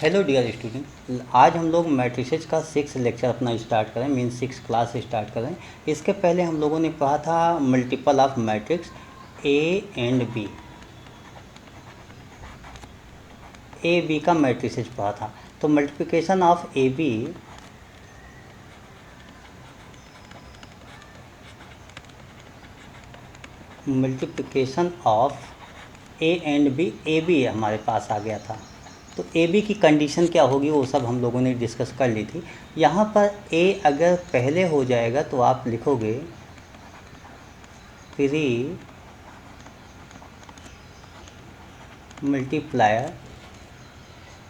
Hello dear student, आज हम लोग मैट्रिसेस का 6 लेक्चर अपना स्टार्ट करें, मीन 6 क्लास स्टार्ट करें। इसके पहले हम लोगों ने पढ़ा था multiple of matrix A and B, A B का मैट्रिसेस पढ़ा था। तो multiplication of A B multiplication of A and B, A B हमारे पास आ गया था। तो ए बी की कंडीशन क्या होगी वो सब हम लोगों ने डिस्कस कर ली थी। यहाँ पर ए अगर पहले हो जाएगा तो आप लिखोगे प्री मल्टीप्लायर,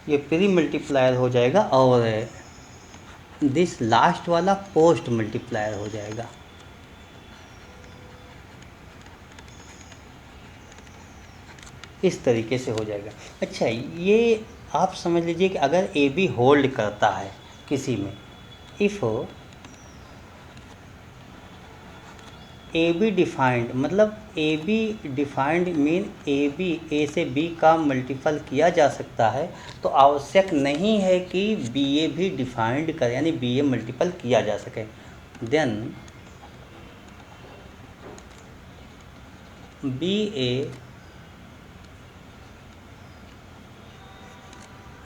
ये प्री मल्टीप्लायर हो जाएगा और दिस लास्ट वाला पोस्ट मल्टीप्लायर हो जाएगा। इस तरीके से हो जाएगा। अच्छा, ये आप समझ लीजिए कि अगर ए बी होल्ड करता है किसी में, इफ़ ए बी डिफाइंड, मतलब A B defined mean A B A से बी का मल्टीपल किया जा सकता है, तो आवश्यक नहीं है कि बी ए भी डिफाइंड करे, यानी बी ए मल्टीपल किया जा सके। Then B A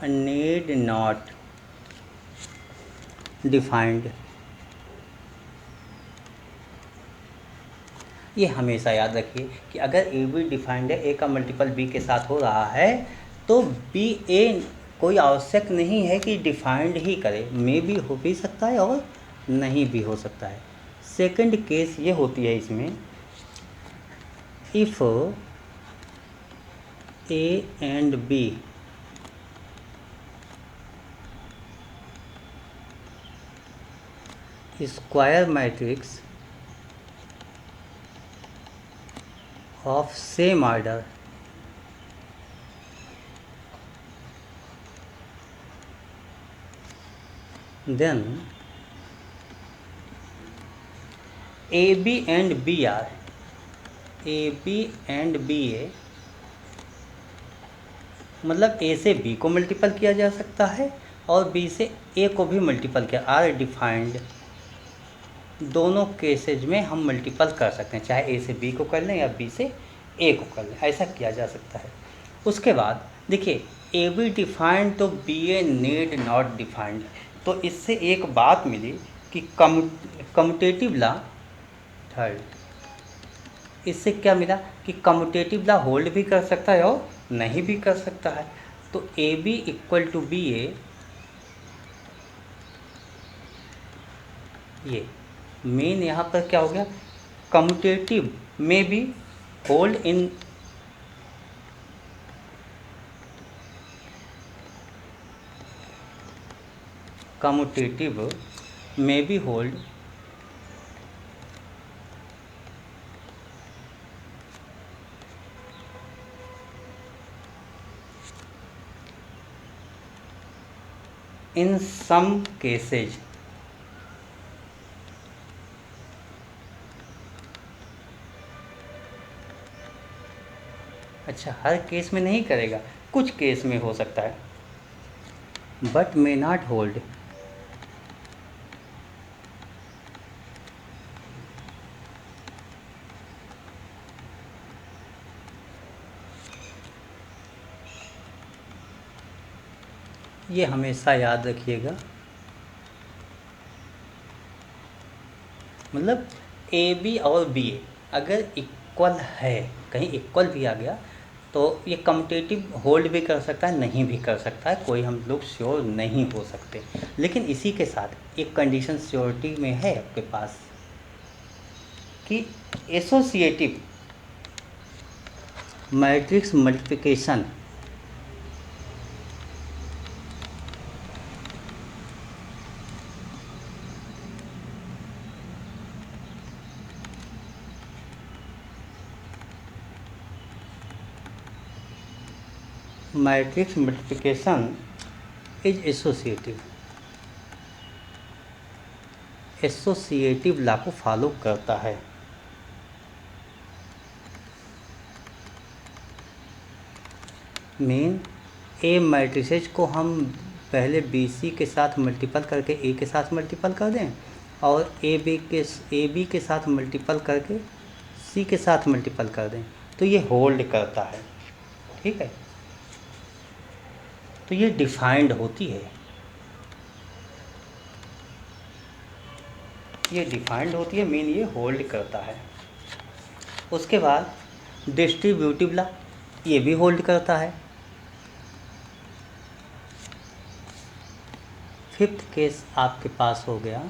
need not defined, ये हमेशा याद रखिए कि अगर ए बी डिफाइंड है, ए का मल्टीपल बी के साथ हो रहा है, तो बी ए कोई आवश्यक नहीं है कि डिफाइंड ही करे, मे भी हो भी सकता है और नहीं भी हो सकता है। सेकंड केस ये होती है इसमें, if A and B square matrix of same order, then AB and BR, AB and BA, मतलब A से B को मल्टीपल किया जा सकता है और B से A को भी मल्टीपल किया, आर डिफाइंड। दोनों केसेज में हम मल्टीपल कर सकते हैं, चाहे ए से बी को कर लें या बी से ए को कर लें, ऐसा किया जा सकता है। उसके बाद देखिए, ए बी डिफाइंड तो B A need not defined, तो इससे एक बात मिली कि कम्यूटेटिव लॉ, थर्ड, इससे क्या मिला कि कम्यूटेटिव लॉ होल्ड भी कर सकता है और नहीं भी कर सकता है। तो A B equal to B A, ये मेन यहाँ पर क्या हो गया, कम्यूटेटिव में भी होल्ड इन कम्यूटेटिव में भी होल्ड इन सम केसेज, अच्छा हर केस में नहीं करेगा, कुछ केस में हो सकता है, बट मे नॉट होल्ड, ये हमेशा याद रखिएगा। मतलब ए बी और बी ए अगर इक्वल है, कहीं इक्वल भी आ गया तो ये कम्यूटेटिव होल्ड भी कर सकता है, नहीं भी कर सकता है, कोई हम लोग श्योर नहीं हो सकते। लेकिन इसी के साथ एक कंडीशन श्योरिटी में है आपके पास कि associative matrix multiplication matrix multiplication is associative law को फॉलो करता है। मीन ए मैट्रिसेज को हम पहले बी सी के साथ मल्टीपल करके ए के साथ मल्टीपल कर दें और ए बी के साथ मल्टीपल करके सी के साथ मल्टीपल कर दें तो ये होल्ड करता है। ठीक है, तो ये डिफाइंड होती है, ये डिफाइंड होती है, मीन ये होल्ड करता है। उसके बाद डिस्ट्रीब्यूटिव लॉ, ये भी होल्ड करता है। फिफ्थ केस आपके पास हो गया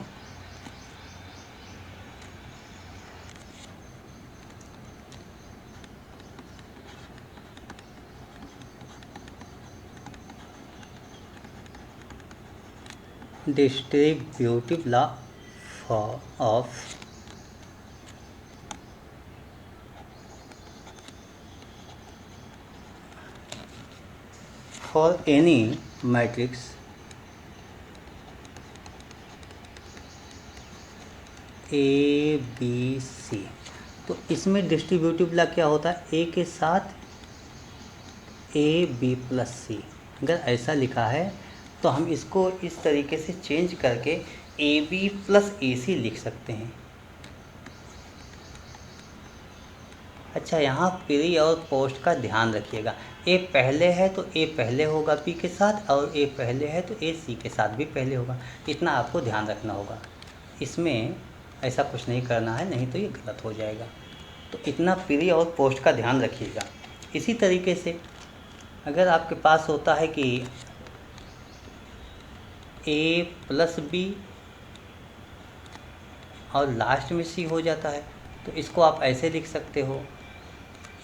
distributive law of for any matrix A B C. तो इसमें डिस्ट्रीब्यूटिव लॉ क्या होता है, ए के साथ ए बी प्लस सी। अगर ऐसा लिखा है तो हम इसको इस तरीके से चेंज करके ए बी प्लस ए सी लिख सकते हैं। अच्छा, यहाँ प्री और पोस्ट का ध्यान रखिएगा। ए पहले है तो ए पहले होगा बी के साथ, और ए पहले है तो ए सी के साथ भी पहले होगा। इतना आपको ध्यान रखना होगा, इसमें ऐसा कुछ नहीं करना है, नहीं तो ये गलत हो जाएगा। तो इतना प्री और पोस्ट का ध्यान रखिएगा। इसी तरीके से अगर आपके पास होता है कि ए प्लस बी और लास्ट में सी हो जाता है तो इसको आप ऐसे लिख सकते हो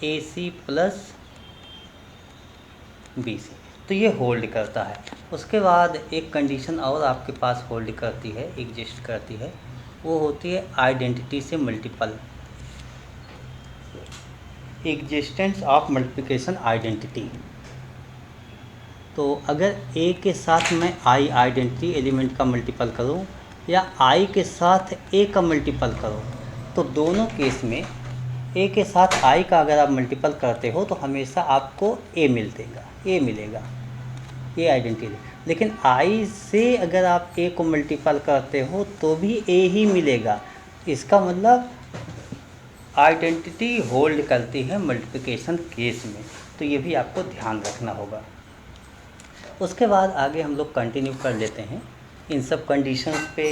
ए सी प्लस बी सी, तो ये होल्ड करता है। उसके बाद एक कंडीशन और आपके पास होल्ड करती है, एग्जिस्ट करती है, वो होती है आइडेंटिटी से multiple, existence of multiplication identity. तो अगर ए के साथ मैं आई आइडेंटिटी एलिमेंट का मल्टीपल करूं या आई के साथ ए का मल्टीपल करूं, तो दोनों केस में ए के साथ आई का अगर आप मल्टीपल करते हो तो हमेशा आपको ए मिलेगा, ये आइडेंटिटी। लेकिन आई से अगर आप ए को मल्टीपल करते हो तो भी ए ही मिलेगा। इसका मतलब आइडेंटिटी होल्ड करती है मल्टीप्लिकेशन केस में, तो ये भी आपको ध्यान रखना होगा। उसके बाद आगे हम लोग कंटिन्यू कर लेते हैं। इन सब कंडीशंस पे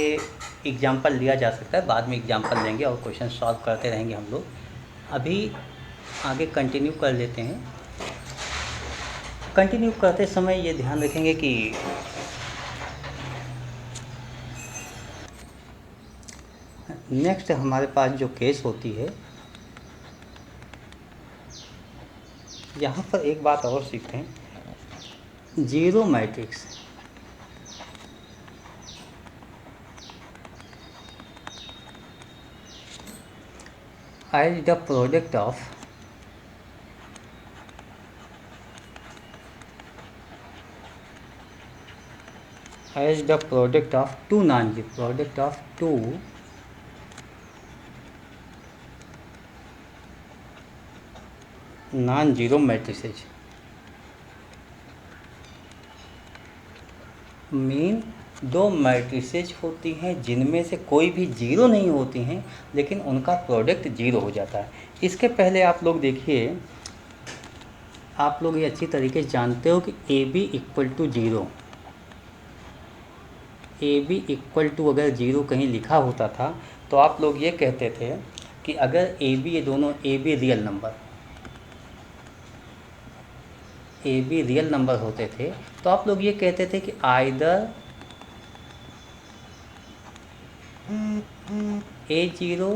एग्जाम्पल लिया जा सकता है, बाद में एग्जाम्पल लेंगे और क्वेश्चन सॉल्व करते रहेंगे हम लोग। अभी आगे कंटिन्यू कर लेते हैं। कंटिन्यू करते समय ये ध्यान रखेंगे कि नेक्स्ट हमारे पास जो केस होती है, यहाँ पर एक बात और सीखते हैं, zero matrix as the product of two non-zero matrices mean दो मैट्रिसेज होती हैं जिनमें से कोई भी जीरो नहीं होती हैं, लेकिन उनका प्रोडक्ट जीरो हो जाता है। इसके पहले आप लोग देखिए, आप लोग ये अच्छी तरीके से जानते हो कि A B equal to zero, A B equal to अगर ज़ीरो कहीं लिखा होता था तो आप लोग ये कहते थे कि अगर ए बी, ये दोनों ए बी रियल नंबर होते थे तो आप लोग ये कहते थे कि either A zero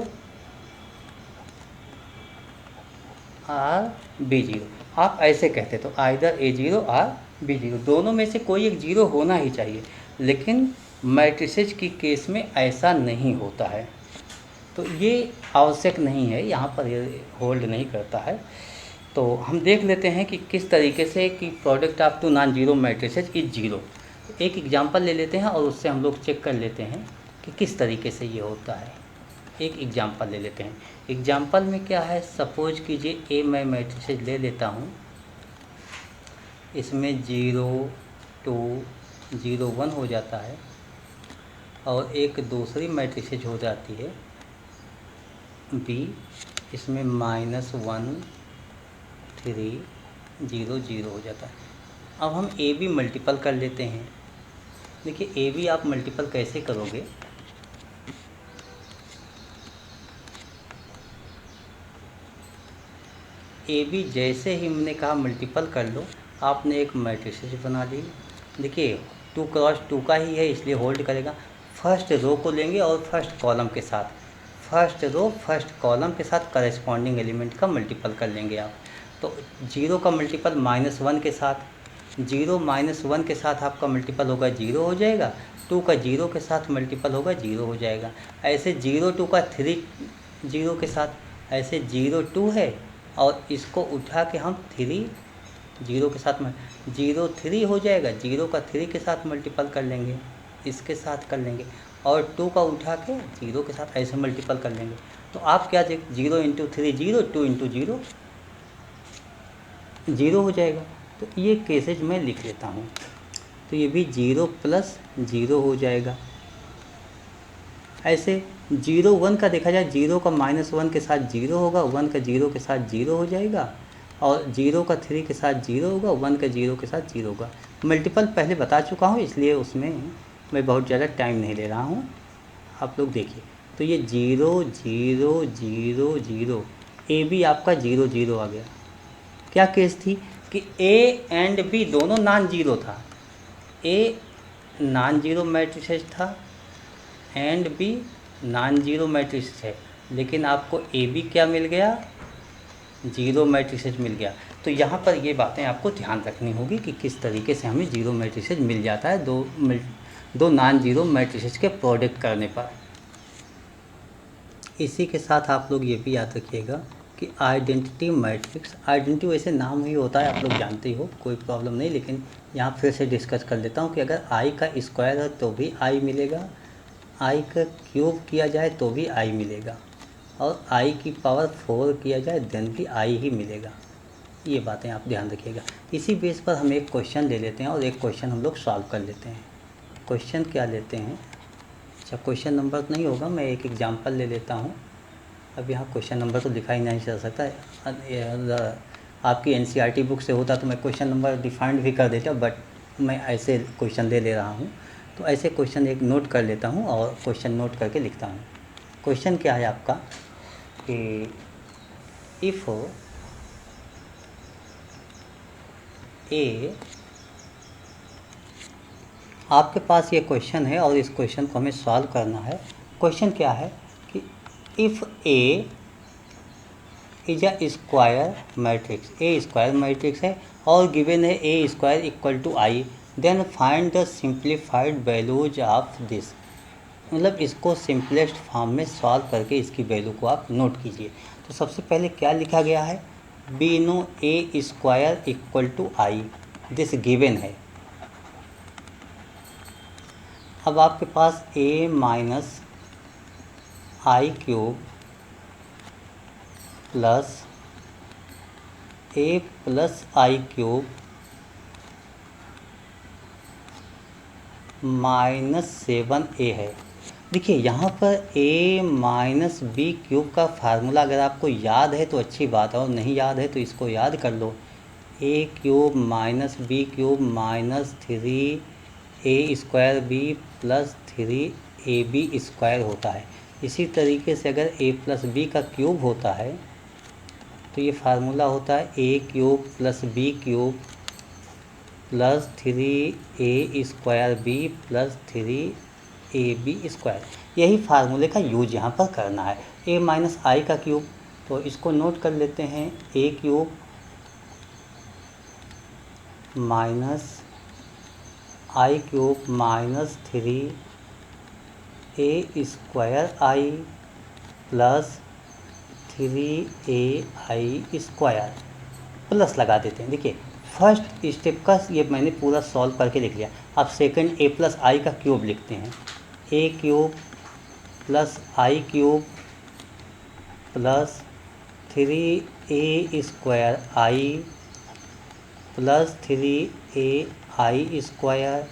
R be zero, आप ऐसे कहते तो either A zero R be zero, दोनों में से कोई एक ज़ीरो होना ही चाहिए। लेकिन मैट्रिसेज की केस में ऐसा नहीं होता है, तो ये आवश्यक नहीं है, यहाँ पर ये होल्ड नहीं करता है। तो हम देख लेते हैं कि किस तरीके से कि product of two non zero matrices is zero. एक एग्जांपल ले लेते हैं और उससे हम लोग चेक कर लेते हैं कि किस तरीके से ये होता है। एक एग्जांपल ले लेते हैं। एग्जांपल में क्या है, सपोज कीजिए ए मैं मैट्रिसेज ले लेता हूँ इसमें 0 2 0 1 हो जाता है और एक दूसरी मैट्रिसेज हो जाती है B, इसमें -1 3 0 0 हो जाता है। अब हम ए बी मल्टीपल कर लेते हैं। देखिए ए बी आप मल्टीपल कैसे करोगे, ए बी जैसे ही हमने कहा मल्टीपल कर लो, आपने एक मैट्रिसेस बना ली। देखिए 2 क्रॉस 2 का ही है इसलिए होल्ड करेगा। फर्स्ट रो को लेंगे और फर्स्ट कॉलम के साथ, फर्स्ट रो फर्स्ट कॉलम के साथ करस्पॉन्डिंग एलिमेंट का मल्टीपल कर लेंगे आप। तो 0 का मल्टीपल -1 के साथ, 0 -1 के साथ आपका मल्टीपल होगा 0 हो जाएगा, 2 का 0 के साथ मल्टीपल होगा 0 हो जाएगा। ऐसे 0 2 का 3 0 के साथ, ऐसे 0 2 है और इसको उठा के हम 3 0 के साथ में 0 3 हो जाएगा, 0 का 3 के साथ मल्टीपल कर लेंगे, इसके साथ कर लेंगे और 2 का उठा के 0 के साथ ऐसे मल्टीपल कर लेंगे। तो आप क्या 0 × 3 0, 2 × 0 0 हो जाएगा। तो ये केसेज मैं लिख लेता हूँ। तो ये भी 0 + 0 हो जाएगा। ऐसे 0 1 का देखा जाए, 0 का -1 के साथ 0 होगा, 1 का 0 के साथ 0 हो जाएगा और 0 का 3 के साथ 0 होगा, 1 का 0 के साथ 0 होगा। मल्टीपल पहले बता चुका हूँ इसलिए उसमें मैं बहुत ज़्यादा टाइम नहीं ले रहा हूँ, आप लोग देखिए। तो ये 0 0 0 0 ए बी आपका 0 0 आ गया। क्या केस थी कि ए एंड बी दोनों नॉन जीरो था, ए नॉन जीरो मैट्रिसेस था and B non zero matrix है, लेकिन आपको ए बी क्या मिल गया, जीरो मैट्रिसेस मिल गया। तो यहाँ पर ये बातें आपको ध्यान रखनी होगी कि किस तरीके से हमें जीरो मैट्रिसेस मिल जाता है दो नॉन जीरो मैट्रिसेस के प्रोडक्ट करने पर। इसी के साथ आप लोग ये भी याद रखिएगा कि आइडेंटिटी मैट्रिक्स, आइडेंटिटी वैसे नाम ही होता है, आप लोग जानते हो, कोई प्रॉब्लम नहीं, लेकिन यहाँ फिर से डिस्कस कर लेता हूँ कि अगर आई का स्क्वायर है तो भी आई मिलेगा, आई का क्यूब किया जाए तो भी आई मिलेगा और आई की पावर 4 किया जाए देन भी आई ही मिलेगा। ये बातें आप ध्यान रखिएगा। इसी बेस पर हम एक क्वेश्चन ले लेते हैं और एक क्वेश्चन हम लोग सॉल्व कर लेते हैं। क्वेश्चन क्या लेते हैं, अच्छा क्वेश्चन नंबर नहीं होगा, मैं एक एग्जांपल ले लेता हूँ। अब यहाँ क्वेश्चन नंबर तो दिखाई नहीं चल सकता है, आपकी एनसीईआरटी बुक से होता तो मैं क्वेश्चन नंबर डिफाइंड भी कर देता, बट मैं ऐसे क्वेश्चन ले रहा हूँ। तो ऐसे क्वेश्चन एक नोट कर लेता हूँ और क्वेश्चन नोट करके लिखता हूँ। क्वेश्चन क्या है आपका कि इफ़ ए, आपके पास ये क्वेश्चन है और इस क्वेश्चन को हमें सॉल्व करना है। क्वेश्चन क्या है कि if A is a square matrix, A square matrix है और गिवन है A square equal to I, then find the simplified values of this. मतलब इसको सिंपलेस्ट फॉर्म में सॉल्व करके इसकी वैल्यू को आप नोट कीजिए। तो सबसे पहले क्या लिखा गया है, B no A square equal to I, this given है। अब आपके पास A minus I cube plus A plus I cube -7a है। देखिए यहाँ पर a माइनस बी क्यूब का फार्मूला अगर आपको याद है तो अच्छी बात है, और नहीं याद है तो इसको याद कर लो। a cube minus B cube -3a² b plus 3ab square होता है। इसी तरीके से अगर a प्लस बी का क्यूब होता है तो ये फार्मूला होता है a cube plus B cube plus 3a² b plus 3ab square. यही फार्मूले का यूज यहाँ पर करना है। a माइनस आई का क्यूब, तो इसको नोट कर लेते हैं, a cube minus I cube minus 3a² I plus 3ai square plus लगा देते हैं। देखिए फर्स्ट स्टेप का ये मैंने पूरा सॉल्व करके लिख लिया। अब सेकंड a प्लस आई का क्यूब लिखते हैं, a cube plus I cube plus 3a² I plus 3ai²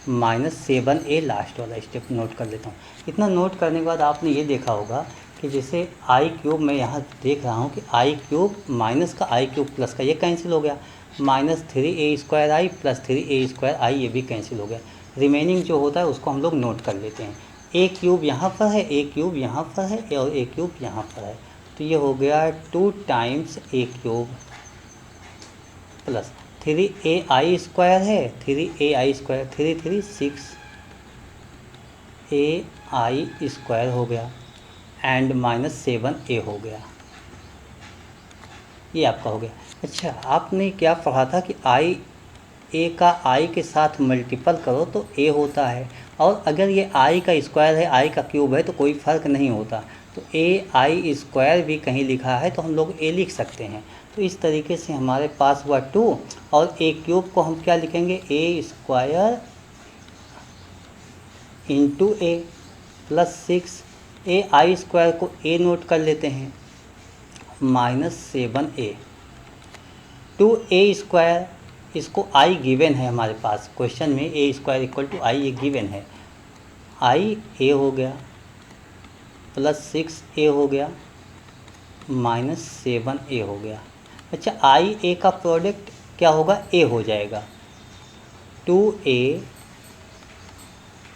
minus 7a, last वाला स्टेप नोट कर लेता हूँ। इतना नोट करने के बाद आपने ये देखा होगा कि जैसे i³ मैं यहाँ देख रहा हूँ कि i³ माइनस का i³ प्लस का ये कैंसिल हो गया, माइनस 3a² प्लस 3a², ये भी कैंसिल हो गया। रिमेनिंग जो होता है उसको हम लोग नोट कर लेते हैं। a³ यहाँ पर है, a³ यहाँ पर है और a³ यहाँ पर है, तो ये हो गया 2 टाइम्स a³ प्लस 3ai² है, 3ai², 3 3 6ai² हो गया एंड माइनस 7a हो गया। ये आपका हो गया। अच्छा, आपने क्या पढ़ा था कि a का i के साथ मल्टीपल करो तो a होता है, और अगर ये i का स्क्वायर है, i का क्यूब है तो कोई फ़र्क नहीं होता। तो ai² भी कहीं लिखा है तो हम लोग a लिख सकते हैं। तो इस तरीके से हमारे पास हुआ 2, और a³ को हम क्या लिखेंगे, a² into a plus 6, ai² को a नोट कर लेते हैं, माइनस 7a, 2a², इसको i गिवन है हमारे पास क्वेश्चन में, a² इक्वल टू i ये गिवन है, i a हो गया प्लस 6a हो गया माइनस 7a हो गया। अच्छा, i a का प्रोडक्ट क्या होगा, a हो जाएगा, 2a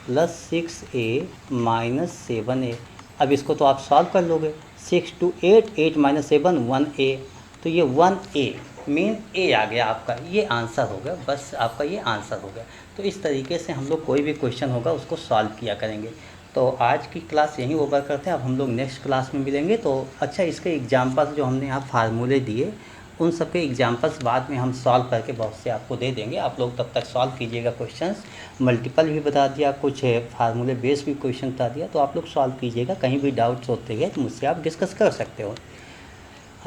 plus 6a minus 7a। अब इसको तो आप सॉल्व कर लोगे, 6 2 8, 8 माइनस 7 1a, तो ये 1a मेन a आ गया आपका, ये आंसर हो गया, बस आपका ये आंसर हो गया। तो इस तरीके से हम लोग कोई भी क्वेश्चन होगा उसको सॉल्व किया करेंगे। तो आज की क्लास यहीं ओवर करते हैं, अब हम लोग नेक्स्ट क्लास में मिलेंगे। तो अच्छा, इसके एग्जाम्पल्स जो हमने यहाँ फार्मूले दिए, उन सब के एग्जाम्पल्स बाद में हम सॉल्व करके बहुत से आपको दे देंगे। आप लोग तब तक सॉल्व कीजिएगा क्वेश्चंस, मल्टीपल भी बता दिया, कुछ फार्मूले बेस भी क्वेश्चन बता दिया, तो आप लोग सॉल्व कीजिएगा। कहीं भी डाउट्स होते गए तो मुझसे आप डिस्कस कर सकते हो।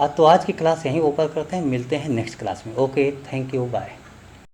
तो आज की क्लास यहीं ओवर करते हैं, मिलते हैं नेक्स्ट क्लास में। Okay, thank you, bye.